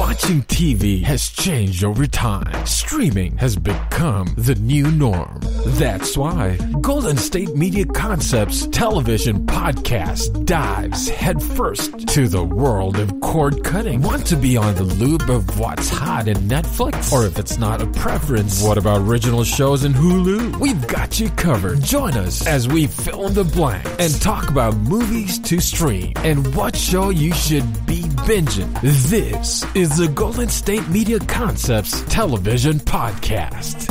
Watching TV has changed over time. Streaming has become the new norm. That's why Golden State Media Concepts Television Podcast dives headfirst to the world of cord cutting. Want to be on the loop of what's hot in Netflix? Or if it's not a preference, what about original shows in Hulu? We've got you covered. Join us as we fill in the blanks and talk about movies to stream and what show you should be binging. This is the Golden State Media Concepts Television Podcast.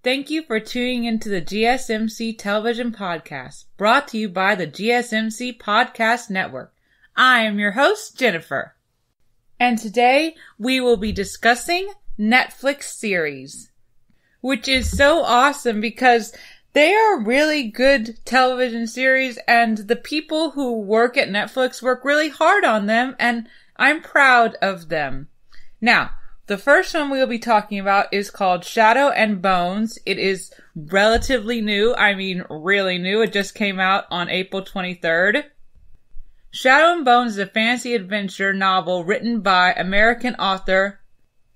Thank you for tuning into the GSMC Television Podcast, brought to you by the GSMC Podcast Network. I am your host, Jennifer. And today we will be discussing Netflix series, which is so awesome because they are really good television series and the people who work at Netflix work really hard on them and I'm proud of them. Now, the first one we will be talking about is called Shadow and Bones. It is relatively new. I mean, really new. It just came out on April 23rd. Shadow and Bones is a fantasy adventure novel written by American author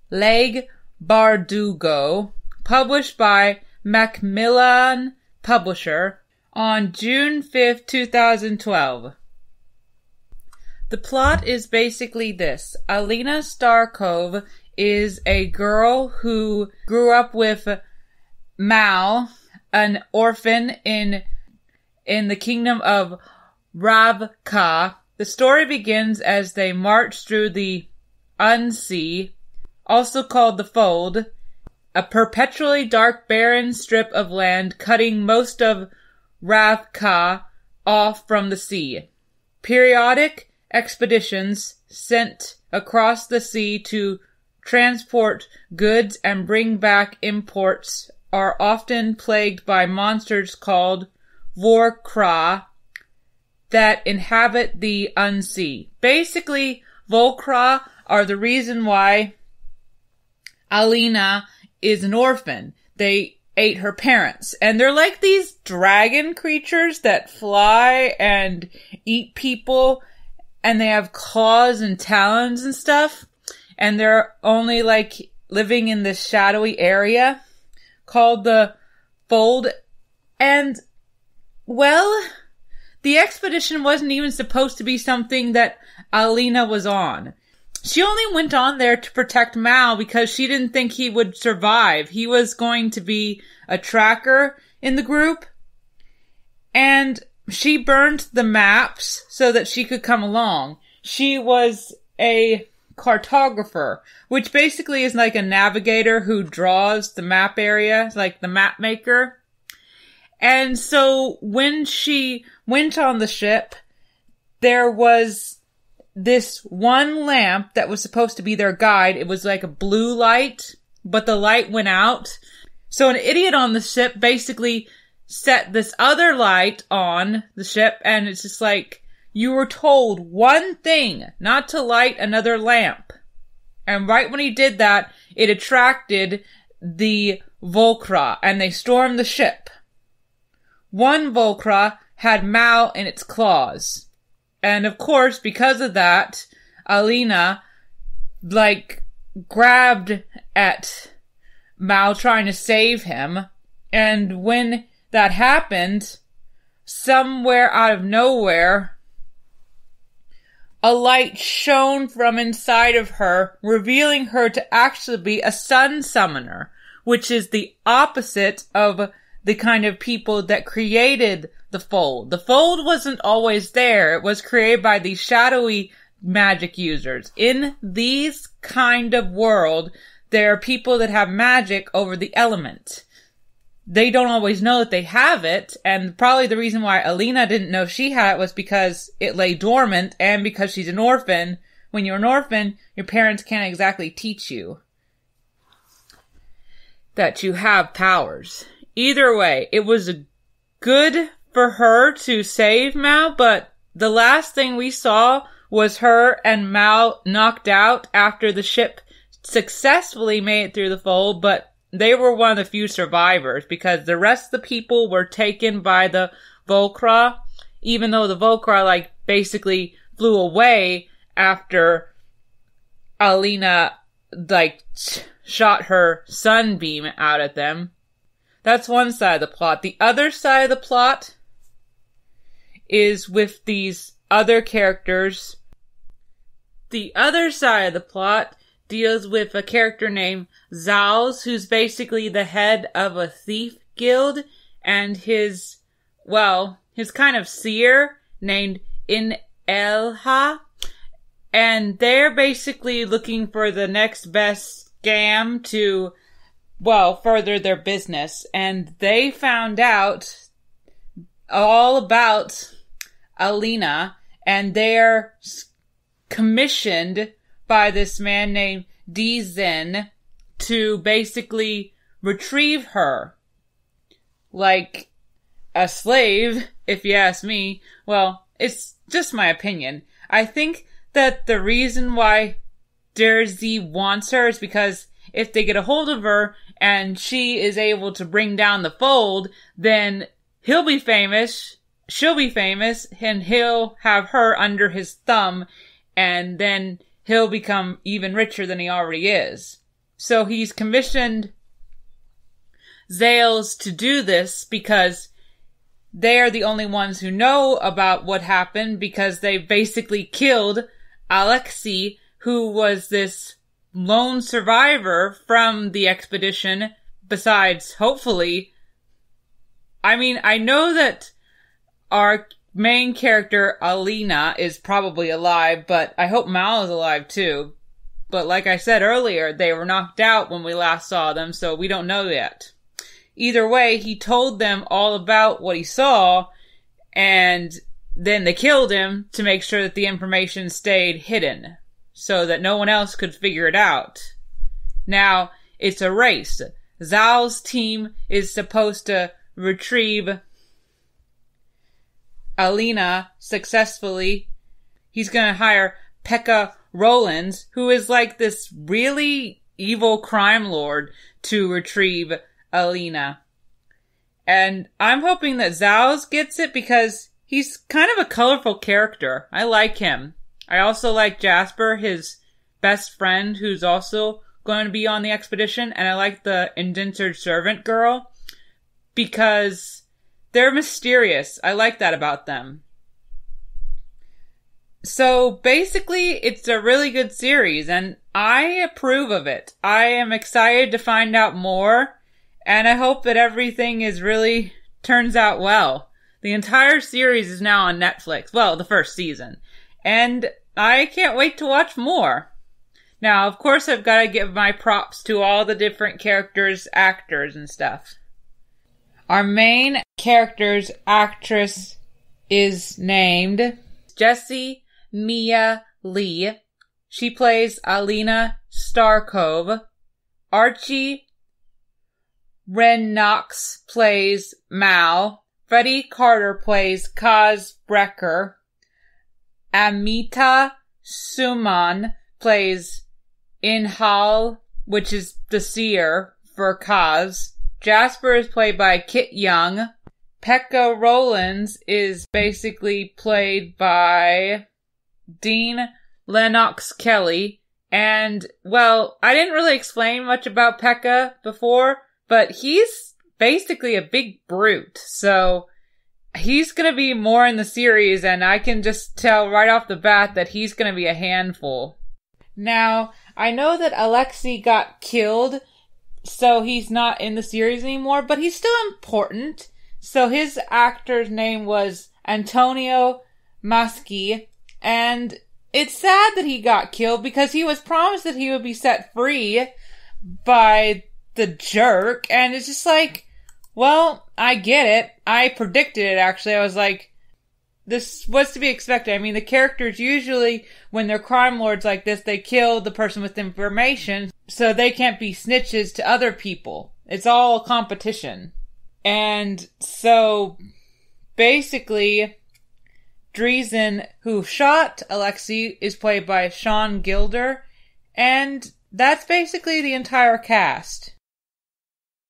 Leigh Bardugo, published by Macmillan Publisher on June 5th, 2012. The plot is basically this. Alina Starkov is a girl who grew up with Mal, an orphan in the kingdom of Ravka. The story begins as they march through the Unsea, also called the Fold, a perpetually dark barren strip of land cutting most of Ravka off from the sea. Periodic expeditions sent across the sea to transport goods and bring back imports are often plagued by monsters called Vorkra that inhabit the Unsea. Basically, Volkra are the reason why Alina is an orphan. They ate her parents. And they're like these dragon creatures that fly and eat people, and they have claws and talons and stuff. And they're only like living in this shadowy area called the Fold. And, well, the expedition wasn't even supposed to be something that Alina was on. She only went on there to protect Mal because she didn't think he would survive. He was going to be a tracker in the group. And she burned the maps so that she could come along. She was a cartographer, which basically is like a navigator who draws the map area, like the map maker. And so when she went on the ship, there was this one lamp that was supposed to be their guide. It was like a blue light, but the light went out. So an idiot on the ship basically set this other light on the ship, and it's just like, you were told one thing, not to light another lamp. And right when he did that, it attracted the Volkra, and they stormed the ship. One Volkra had Mal in its claws. And of course, because of that, Alina, grabbed at Mal trying to save him. And when that happened, somewhere out of nowhere, a light shone from inside of her, revealing her to actually be a sun summoner, which is the opposite of the kind of people that created the Fold. The Fold wasn't always there. It was created by these shadowy magic users. In these kind of world, there are people that have magic over the element. they don't always know that they have it, and probably the reason why Alina didn't know she had it was because it lay dormant, and because she's an orphan. When you're an orphan, your parents can't exactly teach you that you have powers. Either way, it was good for her to save Mao, but the last thing we saw was her and Mao knocked out after the ship successfully made it through the fold, but they were one of the few survivors because the rest of the people were taken by the Volcra, even though the Volcra, basically flew away after Alina, shot her sunbeam out at them. That's one side of the plot. The other side of the plot is with these other characters. The other side of the plot deals with a character named Zalz, who's basically the head of a thief guild, and his kind of seer named In-Elha. And they're basically looking for the next best scam to, further their business. And they found out all about Alina, and they're commissioned by this man named Zen to basically retrieve her. Like a slave, if you ask me. Well, it's just my opinion. I think that the reason why Derzy wants her is because if they get a hold of her and she is able to bring down the fold, then he'll be famous, she'll be famous, and he'll have her under his thumb, and then he'll become even richer than he already is. So he's commissioned Zales to do this because they're the only ones who know about what happened, because they basically killed Alexei, who was this lone survivor from the expedition, besides, hopefully, I know that our main character, Alina, is probably alive, but I hope Mal is alive too. But like I said earlier, they were knocked out when we last saw them, so we don't know yet. Either way, he told them all about what he saw, and then they killed him to make sure that the information stayed hidden, so that no one else could figure it out. Now, it's a race. Zal's team is supposed to retrieve Alina successfully. He's gonna hire Pekka Rollins, who is like this really evil crime lord, to retrieve Alina. And I'm hoping that Zal's gets it because he's kind of a colorful character. I like him. I also like Jasper, his best friend, who's also going to be on the expedition. And I like the indentured servant girl because they're mysterious. I like that about them. So basically, it's a really good series, and I approve of it. I am excited to find out more, and I hope that everything really turns out well. The entire series is now on Netflix. Well, the first season. And I can't wait to watch more. Now, of course, I've got to give my props to all the different characters, actors, and stuff. Our main character's actress is named Jessie Mia Lee. She plays Alina Starkov. Archie Rennox plays Mal. Freddie Carter plays Kaz Brecker. Amita Suman plays Inhal, which is the seer for Kaz. Jasper is played by Kit Young. Pekka Rollins is basically played by Dean Lennox Kelly. And, well, I didn't really explain much about Pekka before, but he's basically a big brute. So he's going to be more in the series, and I can just tell right off the bat that he's going to be a handful. Now, I know that Alexei got killed, so he's not in the series anymore, but he's still important. So his actor's name was Antonio Maschi, and it's sad that he got killed because he was promised that he would be set free by the jerk, and it's just like, Well, I get it. I predicted it, actually. I was like, this was to be expected. I mean, the characters usually, when they're crime lords like this, they kill the person with information, so they can't be snitches to other people. It's all a competition. And so, basically, Dreesen, who shot Alexei, is played by Sean Gilder, and that's basically the entire cast.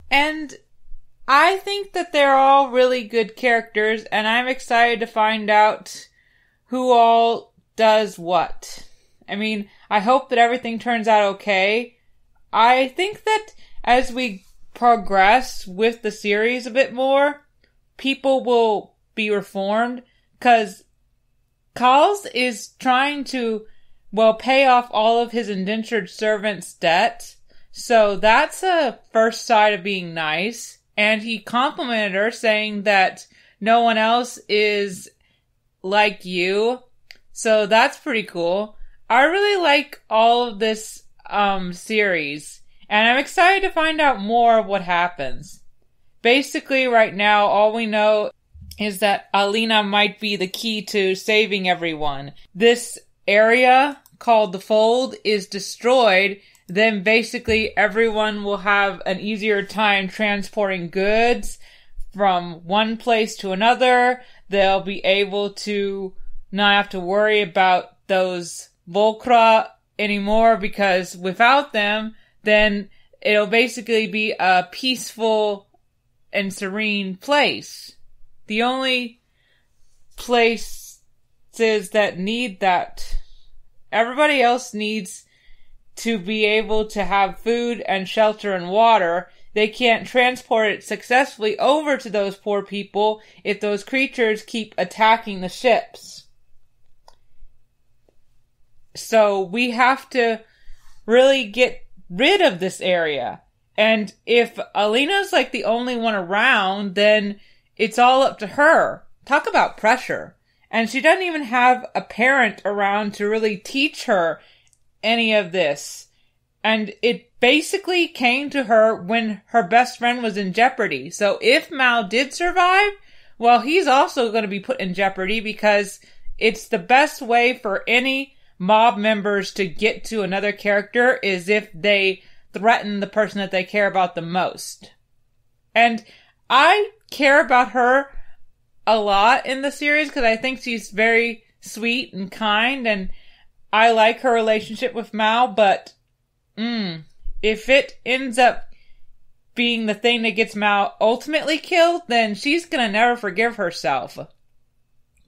And I think that they're all really good characters, and I'm excited to find out who all does what. I mean, I hope that everything turns out okay. I think that as we progress with the series a bit more, people will be reformed, because Kals is trying to, pay off all of his indentured servants' debt, so that's a first side of being nice. And he complimented her, saying that no one else is like you. So that's pretty cool. I really like all of this series. And I'm excited to find out more of what happens. Basically, right now, all we know is that Alina might be the key to saving everyone. This area called the Fold is destroyed. Then basically everyone will have an easier time transporting goods from one place to another. They'll be able to not have to worry about those Volcra anymore, because without them, then it'll basically be a peaceful and serene place. The only places that need that, everybody else needs to be able to have food and shelter and water. They can't transport it successfully over to those poor people if those creatures keep attacking the ships. So we have to really get rid of this area. And if Alina's like the only one around, then it's all up to her. Talk about pressure. And she doesn't even have a parent around to really teach her any of this. And it basically came to her when her best friend was in jeopardy. So if Mal did survive, well, he's also going to be put in jeopardy, because it's the best way for any mob members to get to another character is if they threaten the person that they care about the most. And I care about her a lot in the series because I think she's very sweet and kind, and I like her relationship with Mal, but if it ends up being the thing that gets Mal ultimately killed, then she's gonna never forgive herself.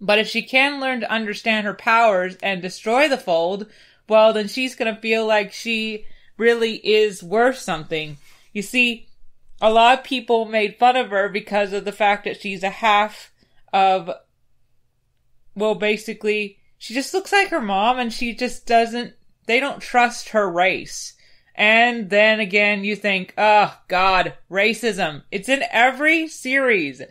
But if she can learn to understand her powers and destroy the Fold, well, then she's gonna feel like she really is worth something. You see, a lot of people made fun of her because of the fact that she's a half of, basically, she just looks like her mom, and she just they don't trust her race. And then again, you think, oh God, racism. It's in every series.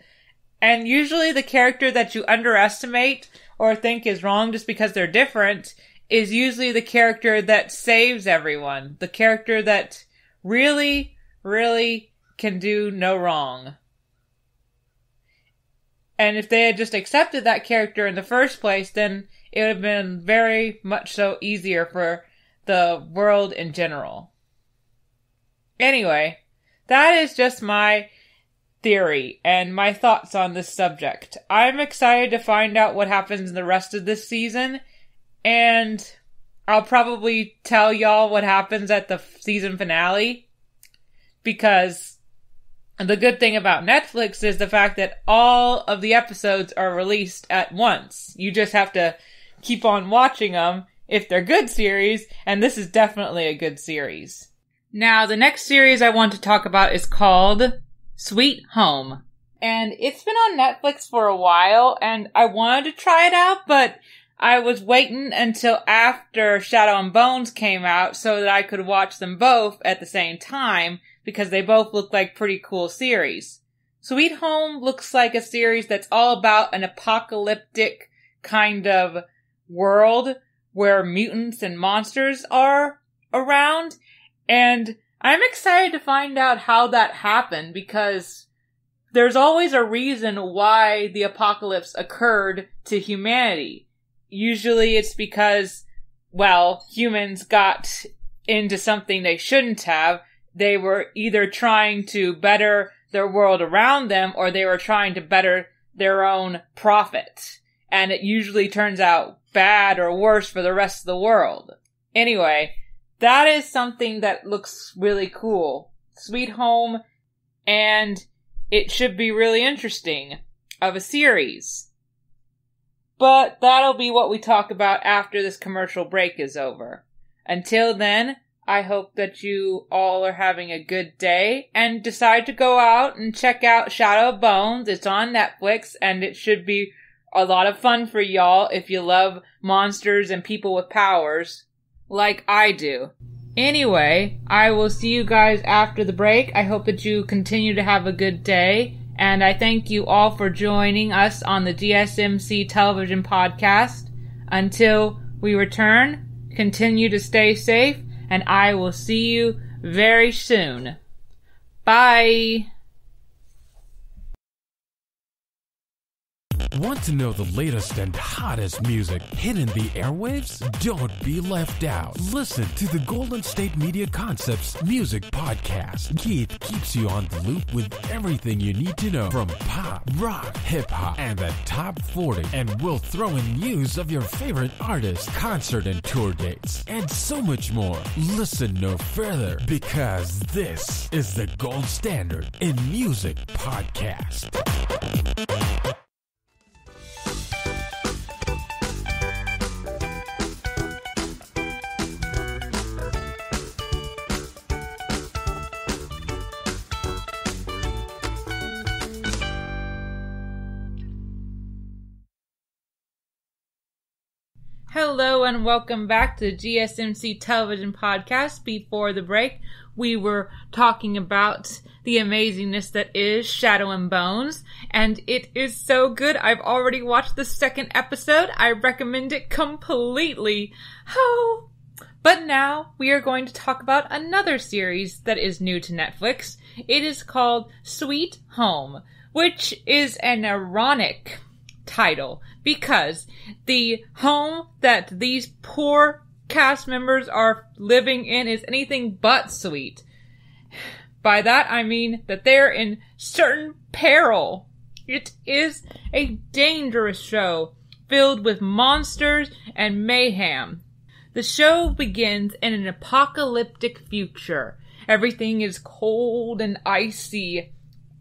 And usually the character that you underestimate or think is wrong just because they're different is usually the character that saves everyone. The character that really, really can do no wrong. And if they had just accepted that character in the first place, then it would have been very much so easier for the world in general. Anyway, that is just my theory and my thoughts on this subject. I'm excited to find out what happens in the rest of this season, and I'll probably tell y'all what happens at the season finale, because the good thing about Netflix is the fact that all of the episodes are released at once. You just have to keep on watching them if they're good series, and this is definitely a good series. Now, the next series I want to talk about is called Sweet Home. And it's been on Netflix for a while, and I wanted to try it out, but I was waiting until after Shadow and Bones came out so that I could watch them both at the same time, because they both look like pretty cool series. Sweet Home looks like a series that's all about an apocalyptic kind of world where mutants and monsters are around. And I'm excited to find out how that happened, because there's always a reason why the apocalypse occurred to humanity. Usually it's because, well, humans got into something they shouldn't have. They were either trying to better their world around them, or they were trying to better their own profit. And it usually turns out bad or worse for the rest of the world. Anyway, that is something that looks really cool. Sweet Home, and it should be really interesting of a series. But that'll be what we talk about after this commercial break is over. Until then, I hope that you all are having a good day and decide to go out and check out Shadow of Bones. It's on Netflix, and it should be a lot of fun for y'all if you love monsters and people with powers like I do. Anyway, I will see you guys after the break. I hope that you continue to have a good day, and I thank you all for joining us on the GSMC Television Podcast. Until we return, continue to stay safe, and I will see you very soon. Bye! Want to know the latest and hottest music hitting the airwaves? Don't be left out. Listen to the Golden State Media Concepts Music Podcast. Keith keeps you on the loop with everything you need to know from pop, rock, hip-hop, and the top 40. And we'll throw in news of your favorite artists, concert and tour dates, and so much more. Listen no further, because this is the gold standard in music podcast. Hello and welcome back to the GSMC Television Podcast. Before the break, we were talking about the amazingness that is Shadow and Bones, and it is so good. I've already watched the second episode. I recommend it completely. Oh. But now we are going to talk about another series that is new to Netflix. It is called Sweet Home, which is an ironic title because the home that these poor cast members are living in is anything but sweet. By that I mean that they're in certain peril. It is a dangerous show filled with monsters and mayhem. The show begins in an apocalyptic future. Everything is cold and icy.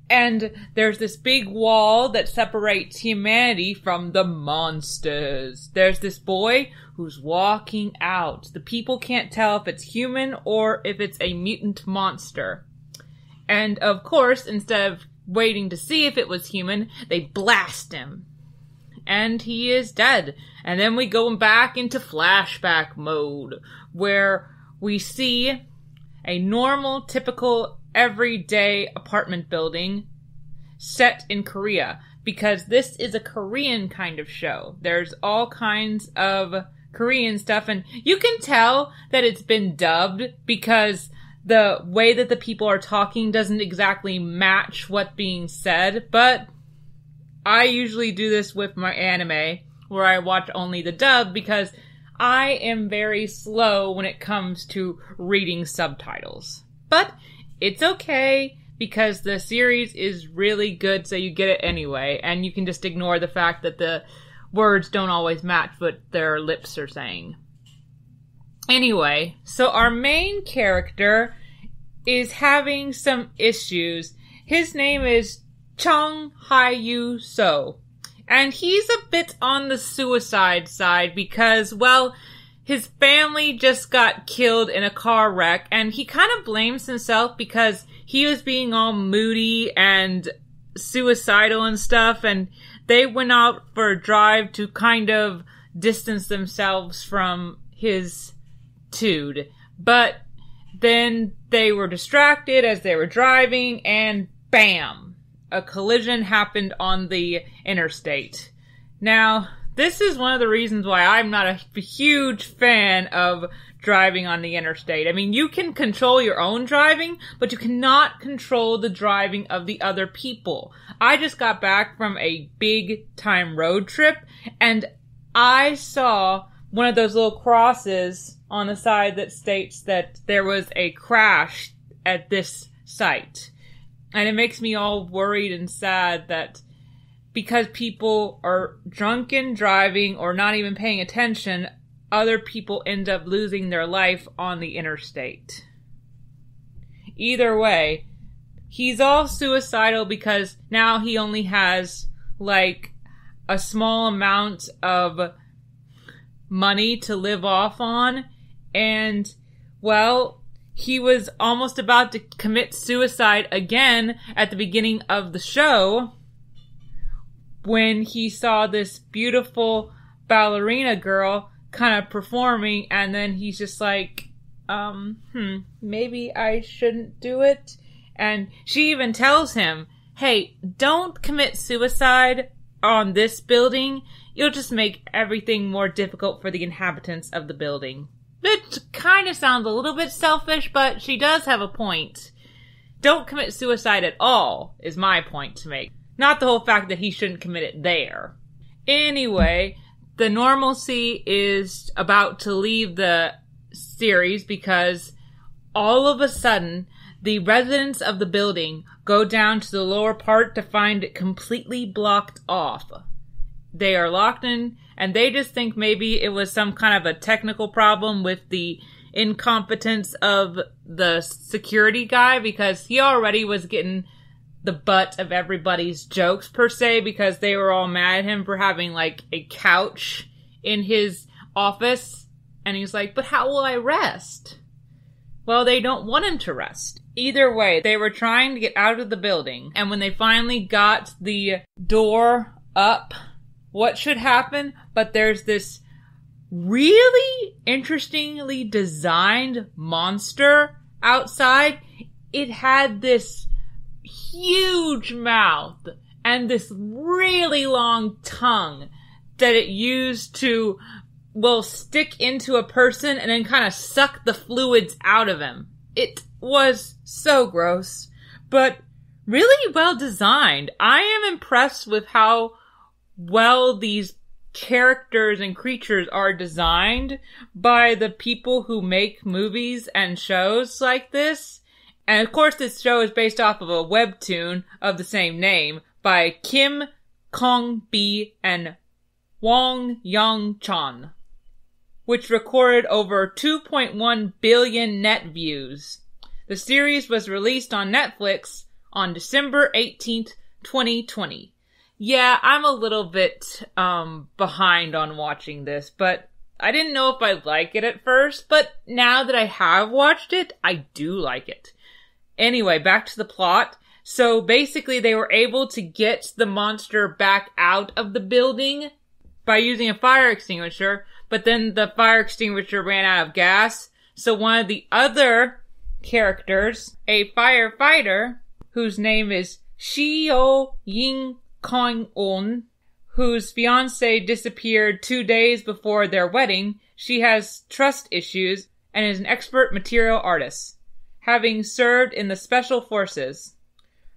And there's this big wall that separates humanity from the monsters. There's this boy who's walking out. The people can't tell if it's human or if it's a mutant monster. And of course, instead of waiting to see if it was human, they blast him. And he is dead. And then we go back into flashback mode, where we see a normal, typical, everyday apartment building set in Korea, because this is a Korean kind of show. There's all kinds of Korean stuff, and you can tell that it's been dubbed because the way that the people are talking doesn't exactly match what's being said, but I usually do this with my anime, where I watch only the dub because I am very slow when it comes to reading subtitles. But it's okay, because the series is really good, so you get it anyway, and you can just ignore the fact that the words don't always match what their lips are saying. Anyway, so our main character is having some issues. His name is Chung Hae-yu So, and he's a bit on the suicide side because, well, his family just got killed in a car wreck, and he kind of blames himself because he was being all moody and suicidal and stuff, and they went out for a drive to kind of distance themselves from his dude. But then they were distracted as they were driving, and bam! A collision happened on the interstate. Now, this is one of the reasons why I'm not a huge fan of driving on the interstate. I mean, you can control your own driving, but you cannot control the driving of the other people. I just got back from a big time road trip, and I saw one of those little crosses on the side that states that there was a crash at this site. And it makes me all worried and sad that because people are drunken driving or not even paying attention, other people end up losing their life on the interstate. Either way, he's all suicidal because now he only has, like, a small amount of money to live off on. And, well, he was almost about to commit suicide again at the beginning of the show when he saw this beautiful ballerina girl kind of performing, and then he's just like, maybe I shouldn't do it. And she even tells him, hey, don't commit suicide on this building. You'll just make everything more difficult for the inhabitants of the building. It kind of sounds a little bit selfish, but she does have a point. Don't commit suicide at all, is my point to make. Not the whole fact that he shouldn't commit it there. Anyway, the normalcy is about to leave the series because all of a sudden, the residents of the building go down to the lower part to find it completely blocked off. They are locked in, and they just think maybe it was some kind of a technical problem with the incompetence of the security guy, because he already was getting the butt of everybody's jokes, per se, because they were all mad at him for having, like, a couch in his office. And he's like, but how will I rest? Well, they don't want him to rest. Either way, they were trying to get out of the building. And when they finally got the door up, what should happen? But there's this really interestingly designed monster outside. It had this huge mouth and this really long tongue that it used to, well, stick into a person and then kind of suck the fluids out of him. It was so gross, but really well designed. I am impressed with how well these characters and creatures are designed by the people who make movies and shows like this. And of course, this show is based off of a webtoon of the same name by Kim Kong-bi and Wong Young-chan, which recorded over 2.1 billion net views. The series was released on Netflix on December 18th, 2020. Yeah, I'm a little bit behind on watching this, but I didn't know if I'd like it at first, but now that I have watched it, I do like it. Anyway, back to the plot. So basically they were able to get the monster back out of the building by using a fire extinguisher, but then the fire extinguisher ran out of gas. So one of the other characters, a firefighter, whose name is Shio Ying Kong-on, whose fiance disappeared 2 days before their wedding. She has trust issues and is an expert material artist, having served in the Special Forces.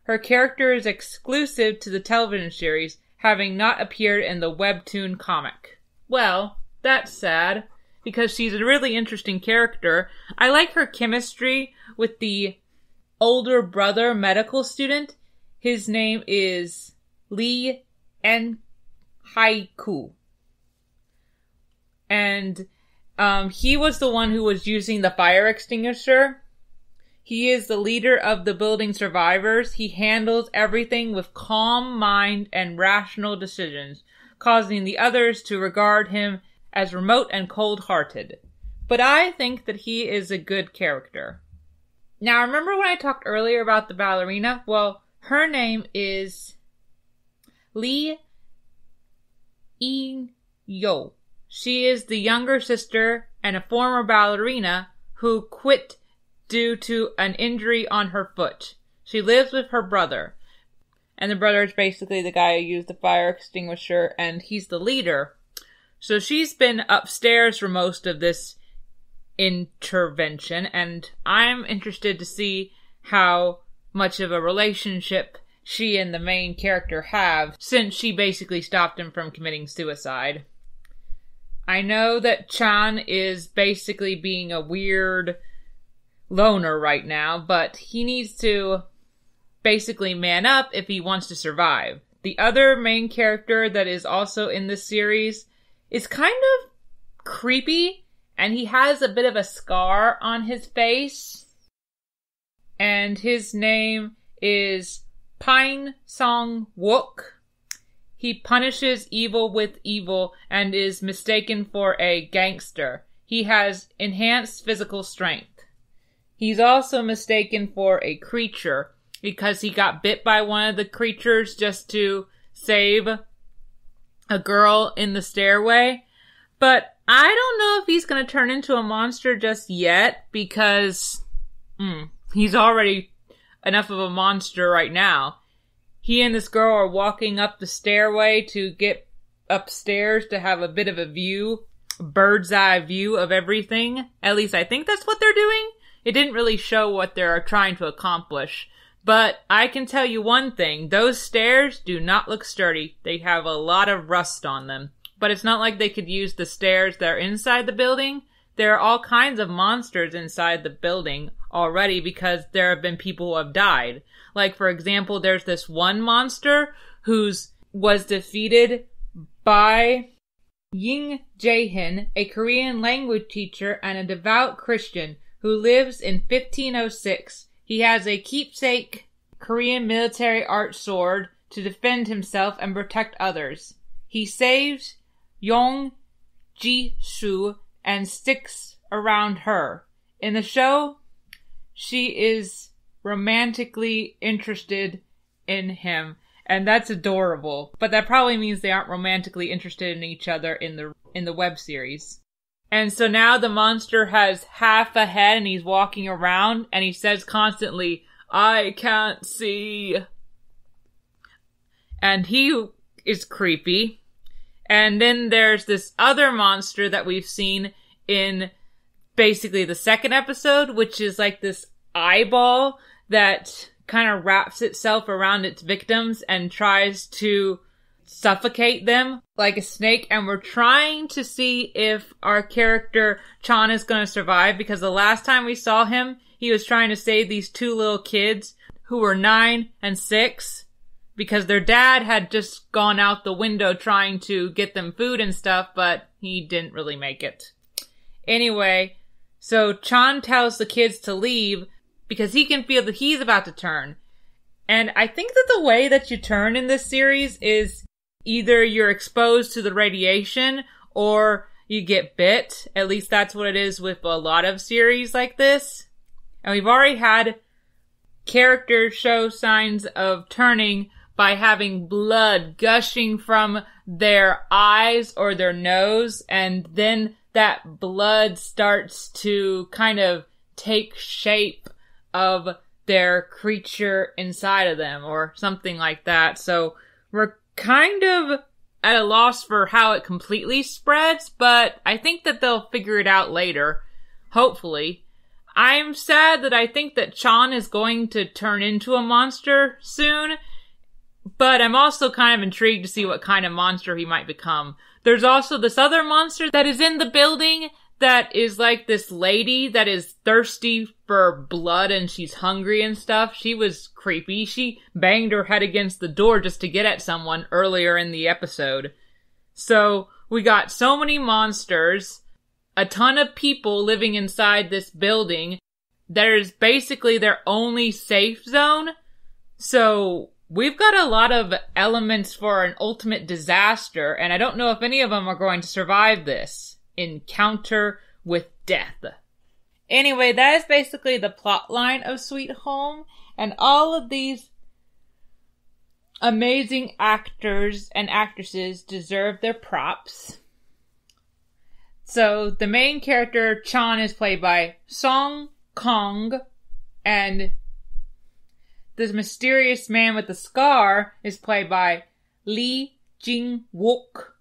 Her character is exclusive to the television series, having not appeared in the webtoon comic. Well, that's sad, because she's a really interesting character. I like her chemistry with the older brother medical student. His name is Lee En-haiku. And he was the one who was using the fire extinguisher. He is the leader of the building survivors. He handles everything with calm mind and rational decisions, causing the others to regard him as remote and cold-hearted. But I think that he is a good character. Now, remember when I talked earlier about the ballerina? Well, her name is Lee In-yo. She is the younger sister and a former ballerina who quit due to an injury on her foot. She lives with her brother. And the brother is basically the guy who used the fire extinguisher, and he's the leader So she's been upstairs for most of this intervention, and I'm interested to see how much of a relationship she and the main character have, since she basically stopped him from committing suicide. I know that Chan is basically being a weird loner right now, but he needs to basically man up if he wants to survive. The other main character that is also in this series is kind of creepy, and he has a bit of a scar on his face. And his name is Pine Song Wook. He punishes evil with evil and is mistaken for a gangster. He has enhanced physical strength. He's also mistaken for a creature because he got bit by one of the creatures just to save a girl in the stairway. But I don't know if he's going to turn into a monster just yet because he's already enough of a monster right now. He and this girl are walking up the stairway to get upstairs to have a bit of a view, bird's eye view of everything. At least I think that's what they're doing. It didn't really show what they're trying to accomplish. But I can tell you one thing, those stairs do not look sturdy. They have a lot of rust on them. But it's not like they could use the stairs that are inside the building. There are all kinds of monsters inside the building already because there have been people who have died. Like, for example, there's this one monster was defeated by Ying Jae-hin, a Korean language teacher and a devout Christian who lives in 1506. He has a keepsake Korean military art sword to defend himself and protect others. He saves Yong Ji-soo and sticks around her. In the show, she is romantically interested in him, and that's adorable. But that probably means they aren't romantically interested in each other in the web series. And so now the monster has half a head and he's walking around and he says constantly, "I can't see." And he is creepy. And then there's this other monster that we've seen in basically the second episode, which is like this eyeball that kind of wraps itself around its victims and tries to suffocate them like a snake. And we're trying to see if our character Chan is going to survive, because the last time we saw him, he was trying to save these two little kids who were 9 and 6. Because their dad had just gone out the window trying to get them food and stuff, but he didn't really make it. Anyway, so Chan tells the kids to leave because he can feel that he's about to turn. And I think that the way that you turn in this series is either you're exposed to the radiation or you get bit. At least that's what it is with a lot of series like this. And we've already had characters show signs of turning by having blood gushing from their eyes or their nose, and then that blood starts to kind of take shape of their creature inside of them, or something like that. So we're kind of at a loss for how it completely spreads, but I think that they'll figure it out later. Hopefully. I'm sad that I think that Chan is going to turn into a monster soon, but I'm also kind of intrigued to see what kind of monster he might become. There's also this other monster that is in the building that is like this lady that is thirsty for blood and she's hungry and stuff. She was creepy. She banged her head against the door just to get at someone earlier in the episode. So we got so many monsters, a ton of people living inside this building. There's basically their only safe zone. So we've got a lot of elements for an ultimate disaster, and I don't know if any of them are going to survive this encounter with death. Anyway, that is basically the plot line of Sweet Home, and all of these amazing actors and actresses deserve their props. So, the main character, Chan, is played by Song Kong, and this mysterious man with the scar is played by Lee Jing-wook.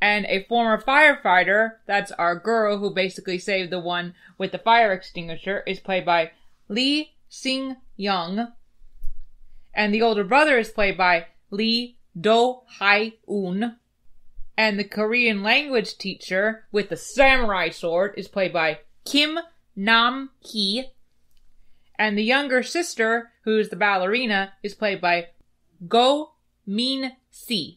And a former firefighter, that's our girl who basically saved the one with the fire extinguisher, is played by Lee Sing-young. And the older brother is played by Lee Do-hai-un. And the Korean language teacher with the samurai sword is played by Kim Nam-hee. And the younger sister, who's the ballerina, is played by Go Min-si.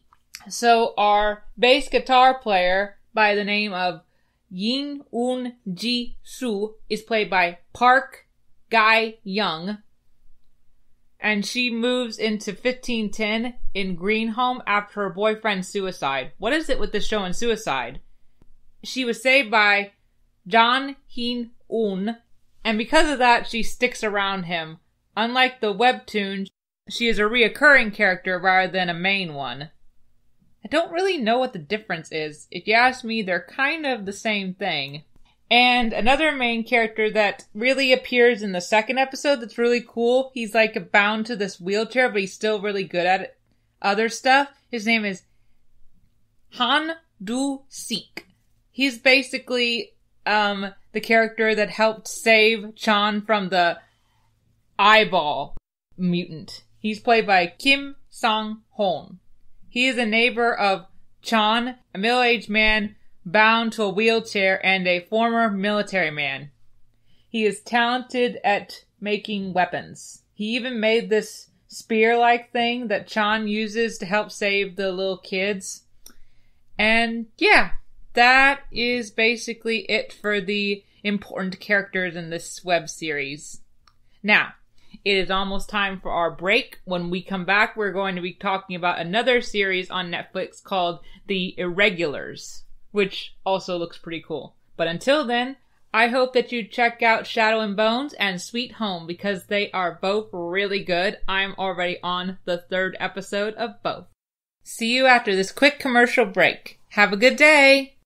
So our bass guitar player by the name of Yin Un Ji Soo is played by Park Guy Young. And she moves into 1510 in Green Home after her boyfriend's suicide. What is it with this show and suicide? She was saved by John Hin-un, and because of that, she sticks around him. Unlike the webtoon, she is a reoccurring character rather than a main one. I don't really know what the difference is. If you ask me, they're kind of the same thing. And another main character that really appears in the second episode that's really cool. He's like bound to this wheelchair, but he's still really good at other stuff. His name is Han Do-sik. He's basically the character that helped save Chan from the eyeball mutant. He's played by Kim Sang-hoon. He is a neighbor of Chan, a middle-aged man bound to a wheelchair and a former military man. He is talented at making weapons. He even made this spear-like thing that Chan uses to help save the little kids. And yeah, that is basically it for the important characters in this web series. Now, it is almost time for our break. When we come back, we're going to be talking about another series on Netflix called The Irregulars, which also looks pretty cool. But until then, I hope that you check out Shadow and Bones and Sweet Home because they are both really good. I'm already on the third episode of both. See you after this quick commercial break. Have a good day!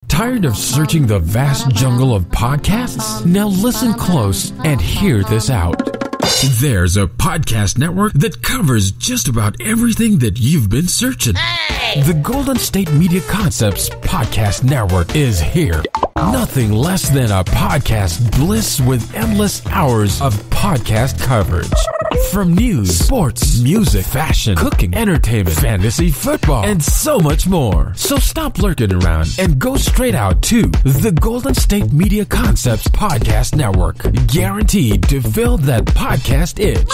Tired of searching the vast jungle of podcasts? Now listen close and hear this out. There's a podcast network that covers just about everything that you've been searching. Hey! The Golden State Media Concepts Podcast Network is here. Nothing less than a podcast bliss with endless hours of podcast coverage. From news, sports, music, fashion, cooking, entertainment, fantasy, football, and so much more. So stop lurking around and go straight out to the Golden State Media Concepts Podcast Network. Guaranteed to fill that podcast itch.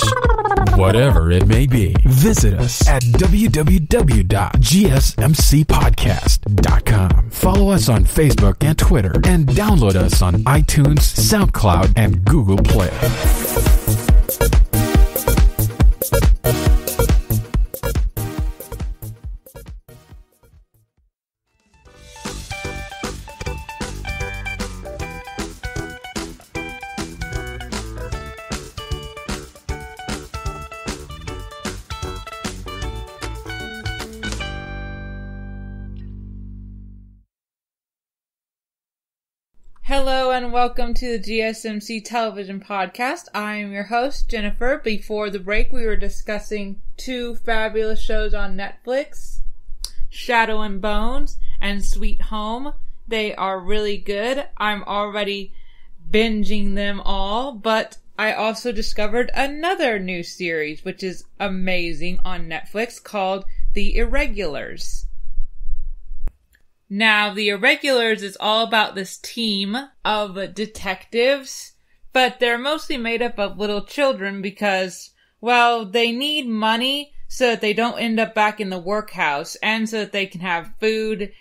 Whatever it may be. Visit us at www.gsmcpodcast.com. Follow us on Facebook and Twitter and download us on iTunes, SoundCloud, and Google Play. Hello and welcome to the GSMC Television Podcast. I am your host, Jennifer. Before the break, we were discussing two fabulous shows on Netflix, Shadow and Bones and Sweet Home. They are really good. I'm already binging them all, but I also discovered another new series, which is amazing on Netflix, called The Irregulars. Now, The Irregulars is all about this team of detectives, but they're mostly made up of little children because, well, they need money so that they don't end up back in the workhouse and so that they can have food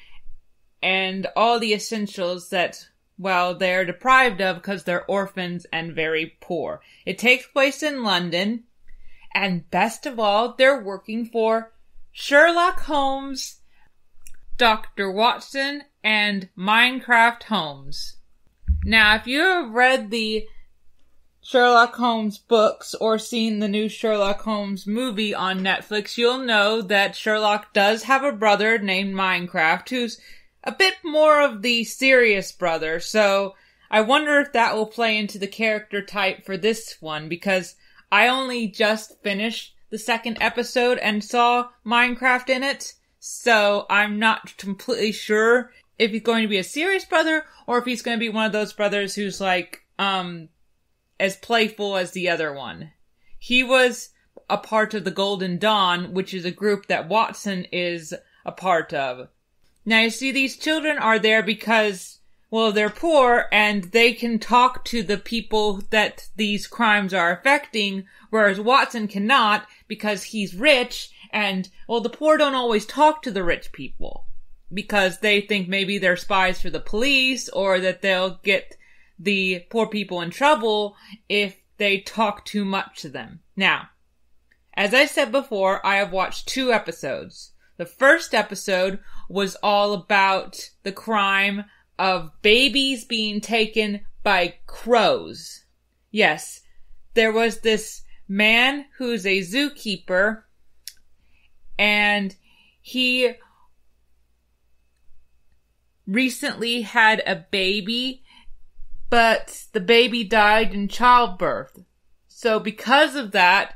and all the essentials that, well, they're deprived of because they're orphans and very poor. It takes place in London, and best of all, they're working for Sherlock Holmes, Dr. Watson, and Minecraft Holmes. Now, if you have read the Sherlock Holmes books or seen the new Sherlock Holmes movie on Netflix, you'll know that Sherlock does have a brother named Minecraft who's a bit more of the serious brother, so I wonder if that will play into the character type for this one, because I only just finished the second episode and saw Minecraft in it, so I'm not completely sure if he's going to be a serious brother or if he's going to be one of those brothers who's like, as playful as the other one. He was a part of the Golden Dawn, which is a group that Watson is a part of. Now you see, these children are there because, well, they're poor and they can talk to the people that these crimes are affecting, whereas Watson cannot because he's rich and, well, the poor don't always talk to the rich people because they think maybe they're spies for the police or that they'll get the poor people in trouble if they talk too much to them. Now, as I said before, I have watched 2 episodes. The first episode was all about the crime of babies being taken by crows. Yes, there was this man who's a zookeeper, and he recently had a baby, but the baby died in childbirth. So because of that,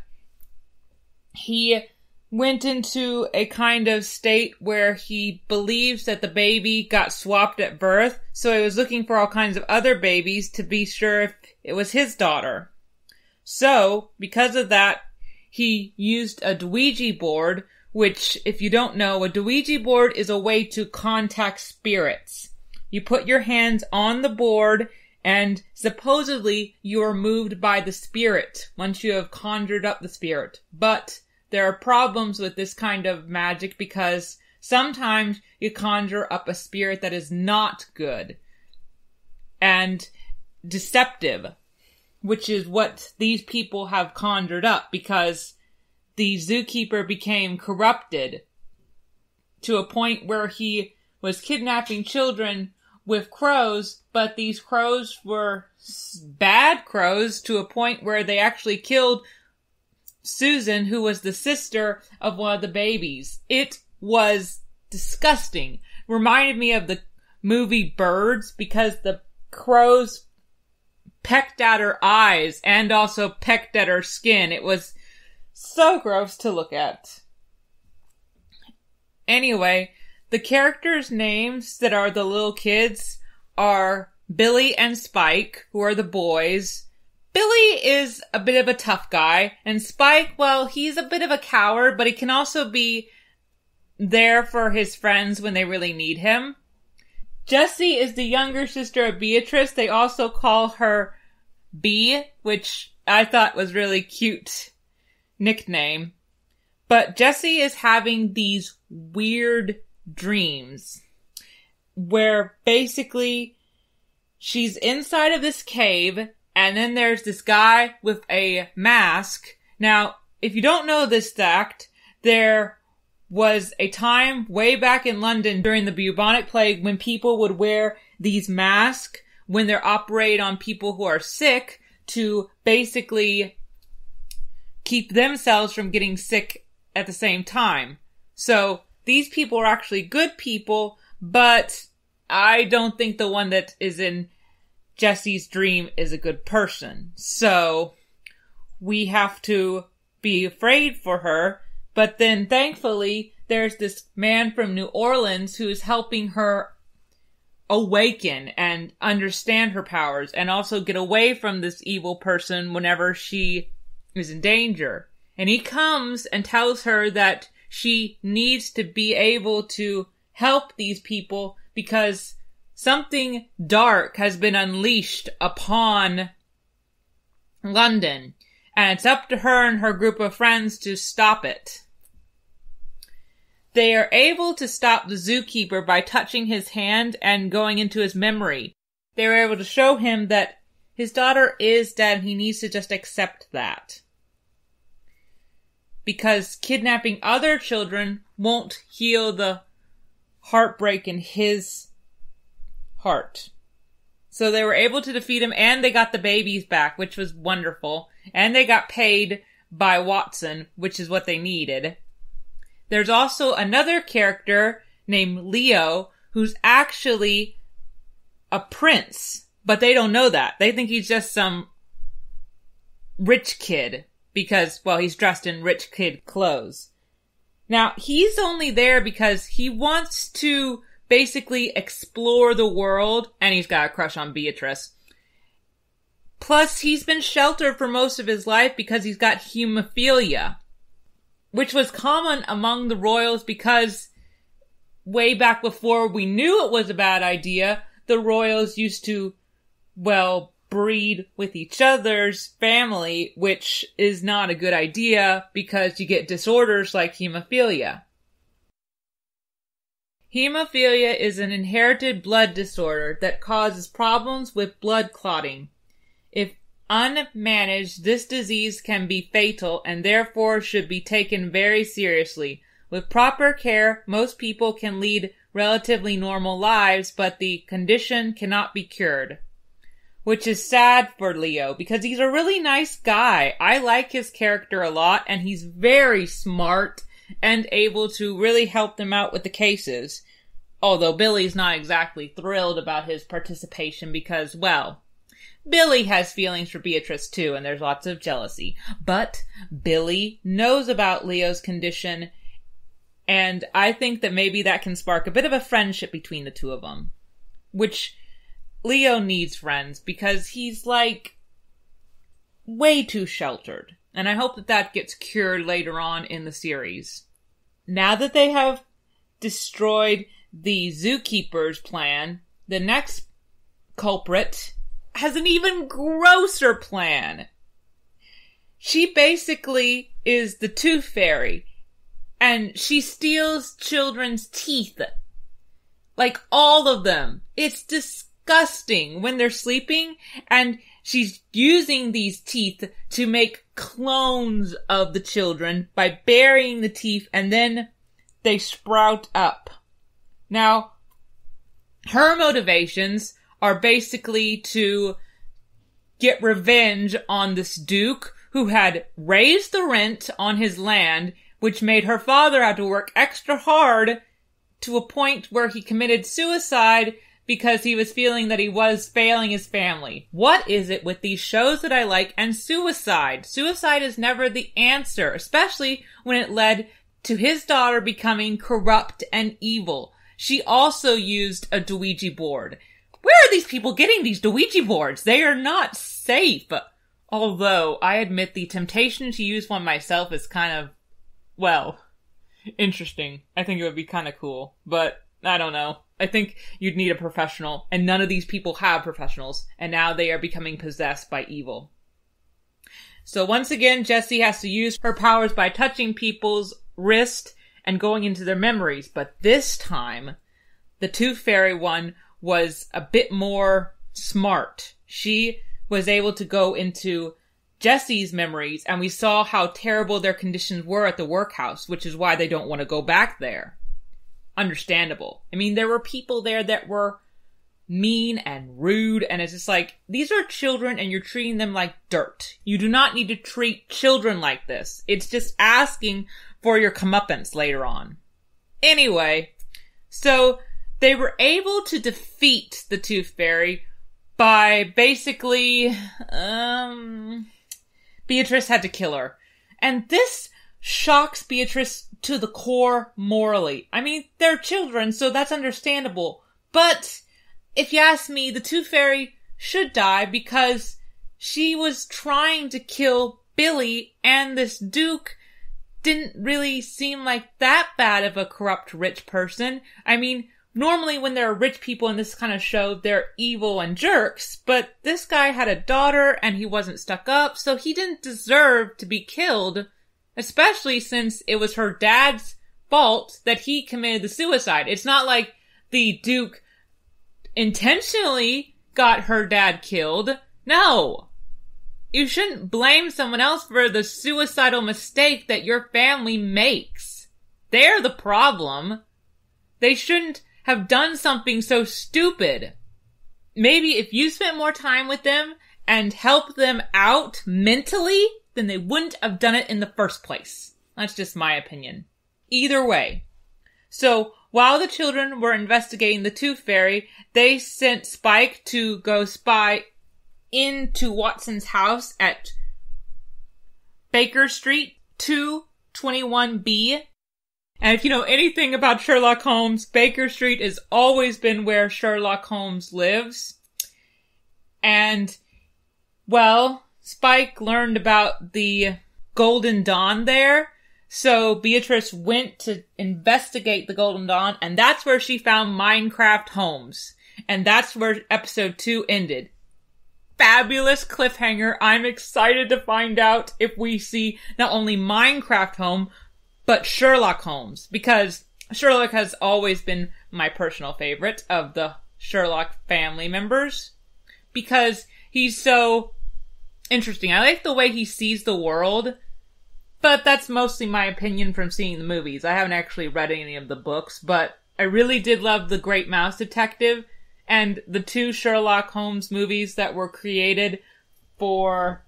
he went into a kind of state where he believes that the baby got swapped at birth, so he was looking for all kinds of other babies to be sure if it was his daughter. So, because of that, he used a Ouija board, which, if you don't know, a Ouija board is a way to contact spirits. You put your hands on the board, and supposedly you are moved by the spirit once you have conjured up the spirit. But there are problems with this kind of magic because sometimes you conjure up a spirit that is not good and deceptive, which is what these people have conjured up because the zookeeper became corrupted to a point where he was kidnapping children with crows, but these crows were bad crows to a point where they actually killed Susan, who was the sister of one of the babies. It was disgusting. Reminded me of the movie Birds because the crows pecked at her eyes and also pecked at her skin. It was so gross to look at. Anyway, the characters' names that are the little kids are Billy and Spike, who are the boys. Billy is a bit of a tough guy, and Spike, well, he's a bit of a coward, but he can also be there for his friends when they really need him. Jessie is the younger sister of Beatrice. They also call her Bee, which I thought was really cute nickname. But Jessie is having these weird dreams where basically she's inside of this cave and then there's this guy with a mask. Now, if you don't know this fact, there was a time way back in London during the bubonic plague when people would wear these masks when they're operating on people who are sick to basically keep themselves from getting sick at the same time. So these people are actually good people, but I don't think the one that is in Jessie's dream is a good person. So we have to be afraid for her. But then thankfully there's this man from New Orleans who is helping her awaken and understand her powers and also get away from this evil person whenever she is in danger. And he comes and tells her that she needs to be able to help these people because something dark has been unleashed upon London, and it's up to her and her group of friends to stop it. They are able to stop the zookeeper by touching his hand and going into his memory. They were able to show him that his daughter is dead and he needs to just accept that. Because kidnapping other children won't heal the heartbreak in his heart. So they were able to defeat him and they got the babies back, which was wonderful. And they got paid by Watson, which is what they needed. There's also another character named Leo who's actually a prince, but they don't know that. They think he's just some rich kid because, well, he's dressed in rich kid clothes. Now, he's only there because he wants to basically explore the world, and he's got a crush on Beatrice. Plus, he's been sheltered for most of his life because he's got hemophilia, which was common among the royals because way back before we knew it was a bad idea, the royals used to, well, breed with each other's family, which is not a good idea because you get disorders like hemophilia. Hemophilia is an inherited blood disorder that causes problems with blood clotting. If unmanaged, this disease can be fatal and therefore should be taken very seriously. With proper care, most people can lead relatively normal lives, but the condition cannot be cured. Which is sad for Leo, because he's a really nice guy. I like his character a lot, and he's very smart and able to really help them out with the cases. Although Billy's not exactly thrilled about his participation because, well, Billy has feelings for Beatrice too, and there's lots of jealousy. But Billy knows about Leo's condition, and I think that maybe that can spark a bit of a friendship between the two of them. Which Leo needs friends because he's, like, way too sheltered. And I hope that that gets cured later on in the series. Now that they have destroyed the zookeeper's plan, the next culprit has an even grosser plan. She basically is the Tooth Fairy, and she steals children's teeth. Like, all of them. It's disgusting when they're sleeping, and she's using these teeth to make clones of the children by burying the teeth, and then they sprout up. Now, her motivations are basically to get revenge on this duke who had raised the rent on his land, which made her father have to work extra hard to a point where he committed suicide because he was feeling that he was failing his family. What is it with these shows that I like and suicide? Suicide is never the answer, especially when it led to his daughter becoming corrupt and evil. She also used a Ouija board. Where are these people getting these Ouija boards? They are not safe. Although, I admit the temptation to use one myself is kind of, well, interesting. I think it would be kind of cool. But, I don't know. I think you'd need a professional, and none of these people have professionals, and now they are becoming possessed by evil. So once again, Jessie has to use her powers by touching people's wrist and going into their memories, but this time, the Tooth Fairy one was a bit more smart. She was able to go into Jessie's memories, and we saw how terrible their conditions were at the workhouse, which is why they don't want to go back there. Understandable. I mean, there were people there that were mean and rude, and it's just like, these are children and you're treating them like dirt. You do not need to treat children like this. It's just asking for your comeuppance later on. Anyway, so they were able to defeat the Tooth Fairy by basically, Beatrice had to kill her. And this shocks Beatrice to the core morally. I mean, they're children, so that's understandable. But if you ask me, the Tooth Fairy should die because she was trying to kill Billy, and this Duke didn't really seem like that bad of a corrupt rich person. I mean, normally when there are rich people in this kind of show, they're evil and jerks, but this guy had a daughter and he wasn't stuck up, so he didn't deserve to be killed, especially since it was her dad's fault that he committed the suicide. It's not like the Duke intentionally got her dad killed. No. You shouldn't blame someone else for the suicidal mistake that your family makes. They're the problem. They shouldn't have done something so stupid. Maybe if you spent more time with them and helped them out mentally, then they wouldn't have done it in the first place. That's just my opinion. Either way. So, while the children were investigating the Tooth Fairy, they sent Spike to go spy into Watson's house at Baker Street 221B. And if you know anything about Sherlock Holmes, Baker Street has always been where Sherlock Holmes lives. And, well, Spike learned about the Golden Dawn there, so Beatrice went to investigate the Golden Dawn, and that's where she found Minecraft Holmes. And that's where episode 2 ended. Fabulous cliffhanger. I'm excited to find out if we see not only Minecraft Holmes, but Sherlock Holmes, because Sherlock has always been my personal favorite of the Sherlock family members, because he's so interesting. I like the way he sees the world, but that's mostly my opinion from seeing the movies. I haven't actually read any of the books, but I really did love The Great Mouse Detective and the 2 Sherlock Holmes movies that were created for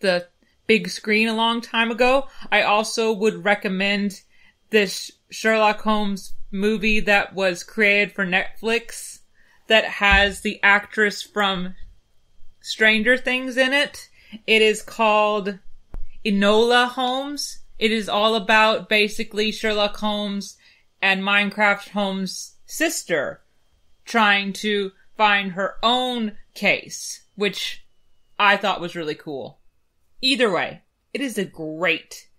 the big screen a long time ago. I also would recommend this Sherlock Holmes movie that was created for Netflix that has the actress from Stranger Things in it. It is called Enola Holmes. It is all about basically Sherlock Holmes and Minecraft Holmes' sister trying to find her own case, which I thought was really cool. Either way, it is a great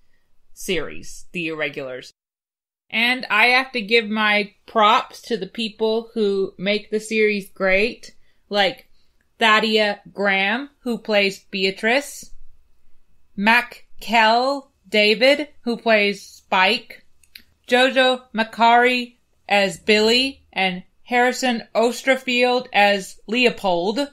series, The Irregulars. And I have to give my props to the people who make the series great, like Thadia Graham, who plays Beatrice, Mackel David, who plays Spike, Jojo Macari as Billy, and Harrison Osterfield as Leopold,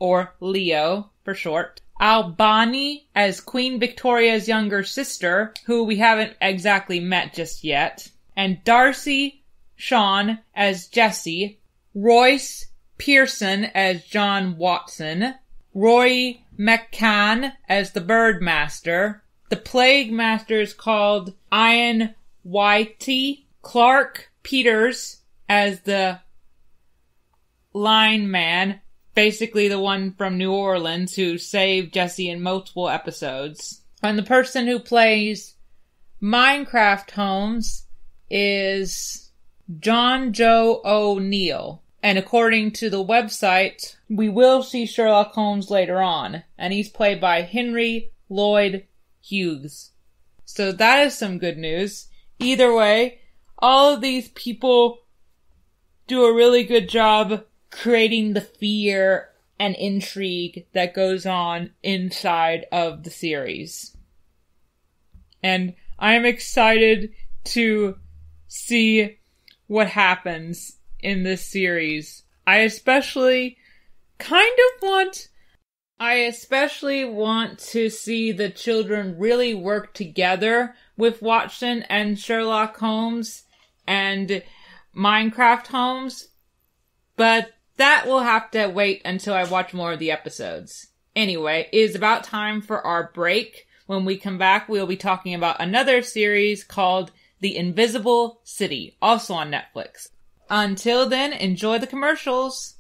or Leo for short. Albani as Queen Victoria's younger sister, who we haven't exactly met just yet. And Darcy Shawn as Jessie. Royce Pearson as John Watson. Roy McCann as the Birdmaster. The Plague Master is called Ian Whitey. Clark Peters as the Lineman, basically the one from New Orleans who saved Jesse in multiple episodes. And the person who plays Minecraft Holmes is John Joe O'Neill. And according to the website, we will see Sherlock Holmes later on. And he's played by Henry Lloyd Hughes. So that is some good news. Either way, all of these people do a really good job creating the fear and intrigue that goes on inside of the series. And I'm excited to see what happens in this series. I especially want to see the children really work together with Watson and Sherlock Holmes and Minecraft Holmes, but that will have to wait until I watch more of the episodes. Anyway, it is about time for our break. When we come back, we'll be talking about another series called The Invisible City, also on Netflix. Until then, enjoy the commercials.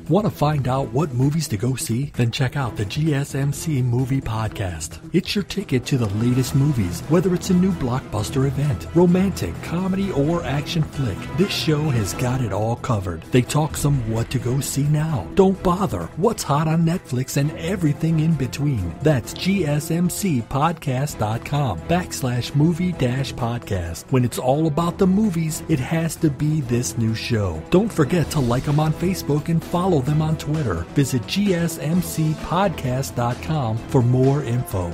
Want to find out what movies to go see? Then check out the GSMC Movie Podcast. It's your ticket to the latest movies, whether it's a new blockbuster event, romantic, comedy, or action flick. This show has got it all covered. They talk some what to go see now. Don't bother. What's hot on Netflix and everything in between. That's gsmcpodcast.com/movie-podcast. When it's all about the movies, it has to be this new show. Don't forget to like them on Facebook and follow them on Twitter. Visit gsmcpodcast.com for more info.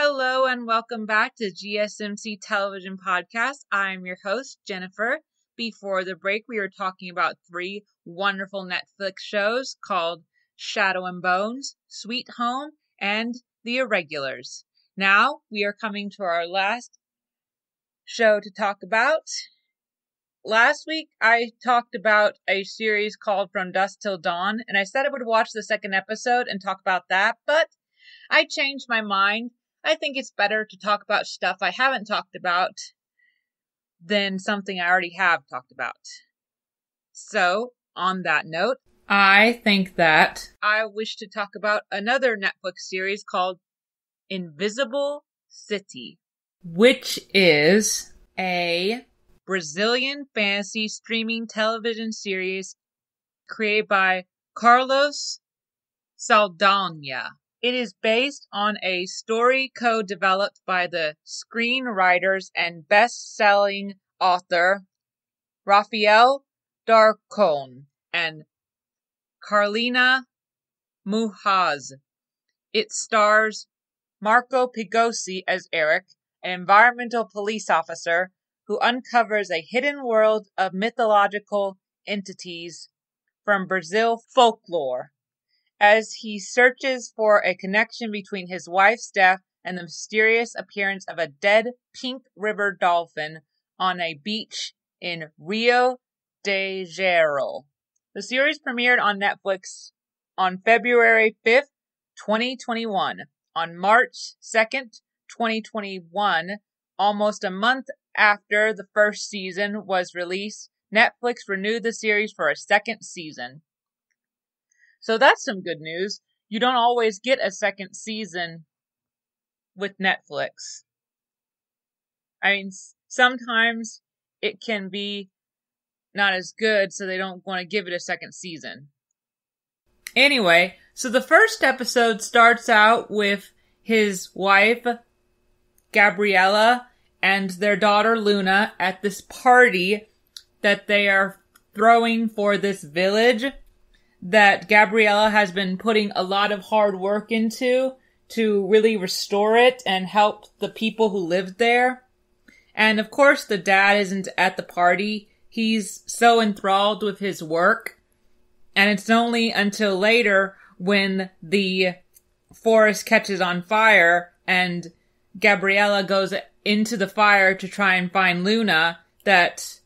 Hello and welcome back to GSMC Television Podcast. I'm your host, Jennifer. Before the break, we were talking about 3 wonderful Netflix shows called Shadow and Bones, Sweet Home, and The The Irregulars. Now, we are coming to our last show to talk about. Last week, I talked about a series called From Dusk Till Dawn, and I said I would watch the second episode and talk about that, but I changed my mind. I think it's better to talk about stuff I haven't talked about than something I already have talked about. So, on that note, I think that I wish to talk about another Netflix series called Invisible City, which is a Brazilian fantasy streaming television series created by Carlos Saldanha. It is based on a story co-developed by the screenwriters and best-selling author Rafael Darcon and Carlina Muhaz. It stars Marco Pigosi as Eric, an environmental police officer who uncovers a hidden world of mythological entities from Brazil folklore as he searches for a connection between his wife's death and the mysterious appearance of a dead pink river dolphin on a beach in Rio de Janeiro. The series premiered on Netflix on February 5th, 2021. On March 2nd, 2021, almost a month after the first season was released, Netflix renewed the series for a second season. So that's some good news. You don't always get a second season with Netflix. I mean, sometimes it can be not as good, so they don't want to give it a second season. Anyway, so the first episode starts out with his wife, Gabriella, and their daughter, Luna, at this party that they are throwing for this village that Gabriella has been putting a lot of hard work into to really restore it and help the people who live there. And of course, the dad isn't at the party. He's so enthralled with his work. And it's only until later when the forest catches on fire and Gabriella goes into the fire to try and find Luna that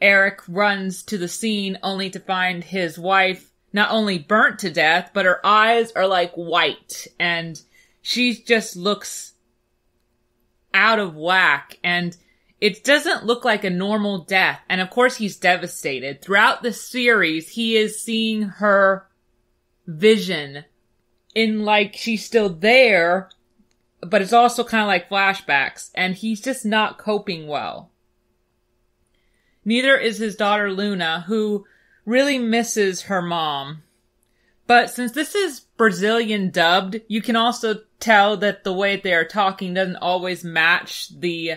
Eric runs to the scene only to find his wife not only burnt to death, but her eyes are like white and she just looks out of whack and it doesn't look like a normal death. And of course he's devastated. Throughout the series, he is seeing her vision in like she's still there, but it's also kind of like flashbacks, and he's just not coping well. Neither is his daughter Luna, who really misses her mom. But since this is Brazilian dubbed, you can also tell that the way they are talking doesn't always match the